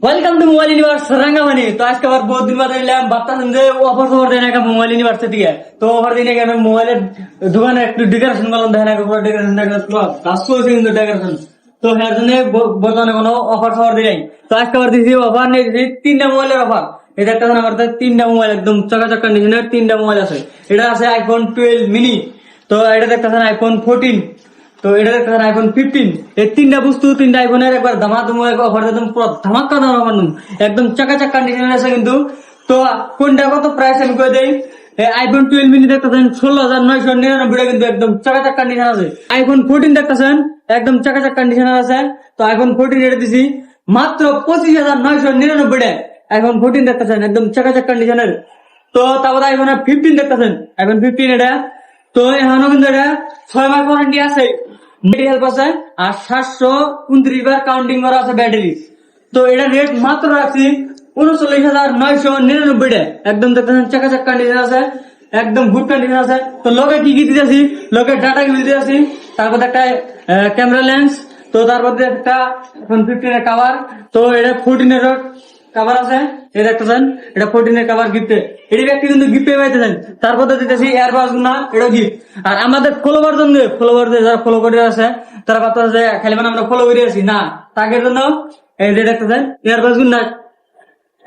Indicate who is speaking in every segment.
Speaker 1: Welcome to mobile universe Rangamani. তো আজকে আবার বহুত দিন বাদে এলাম, ভাবতাম যে অফার ফফার দেয় না মোবাইল ইউনিভার্স থেকে। তো অফার দিনে আমি মোবাইলের দোকানে একটু ডেকোরেশন করলাম, দেখেন পুরো ডেকোরেশন কাজ করছে কিন্তু ডেকোরেশন। তো এর জন্য বর্তমানে কোনো অফার ফফার দিই নাই। তো আজকে আবার দিয়েছি অফার নিয়ে দিয়েছি 3টা মোবাইলের অফার। এটা একটা আমার 3টা মোবাইল একদম চকাচক কন্ডিশনের 3টা মোবাইল আছে। এটা আছে আইফোন 12 মিনি, তো এটা দেখতেছেন আইফোন 14, তো এটা দেখতেছেন আইফোন 15। এই 3টা বস্তু 3টা আইফোনের একবার ধামাধুম অফার, একদম পুরো ধামাকা দাম অফার, একদম চাকাচাক কন্ডিশনের আছে কিন্তু। তো কোনটা কত প্রাইস আমি করে দেই। আইফোন 12 মিনি দেখতেছেন 16,999 কিন্তু একদম চাকাচাক কন্ডিশন আছে। আইফোন 14 দেখতেছেন একদম চাকাচাক কন্ডিশনের আছে। তো আইফোন 14 এটা দিছি মাত্র 25,999 আইফোন 14 দেখতেছেন একদম চাকাচাক কন্ডিশনের। তো তারপরে আইফোন 15 দেখতেছেন, আইফোন 15 এটা তো এখনো কিন্তু এটা 6 মাস ওয়ারেন্টি আছে, ব্যাটারি হেল্প আছে, আর 729 বার কাউন্টিং করা আছে ব্যাটারি। তো এটা রেট মাত্র রাখছি 39,999 একদম দেখতেছেন চাকাচাক কন্ডিশন আছে, একদম গুড কন্ডিশন আছে। তো লোকে কি কি দিতেছি, লোকে ডাটা কেবল দিতেছি, তারপর একটা ক্যামেরা লেন্স, তো তারপর একটা এখন 15 এর কাভার, তো এটা 14 এর কাভার আছে। এটা দেখতেছেন এটা 14 এর কাভার গিফটে, এটি ব্যক্তি কিন্তু গিফটে পাইতেছেন। তারপর দিতেছি এয়ারবাস না, এটা গিফট। আর আমাদের ফলোয়ার জন্য, ফলোয়ার যারা ফলো করে আছে তারা ভাবতেছে যে খালি মানে আমরা ফলো করে আছি না, তাদের জন্য এই যে দেখতেছেন এয়ারবাস না।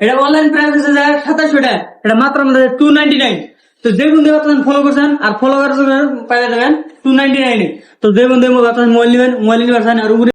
Speaker 1: এটা অনলাইন প্রাইস হচ্ছে 2700 টাকা, এটা মাত্র আমাদের 299। তো যে বন্ধু আপনার ফলো করছেন আর ফলো করার জন্য পাইয়ে দেবেন 299। তো যে বন্ধু মোবাইল নিবেন, মোবাইল নিবেন আর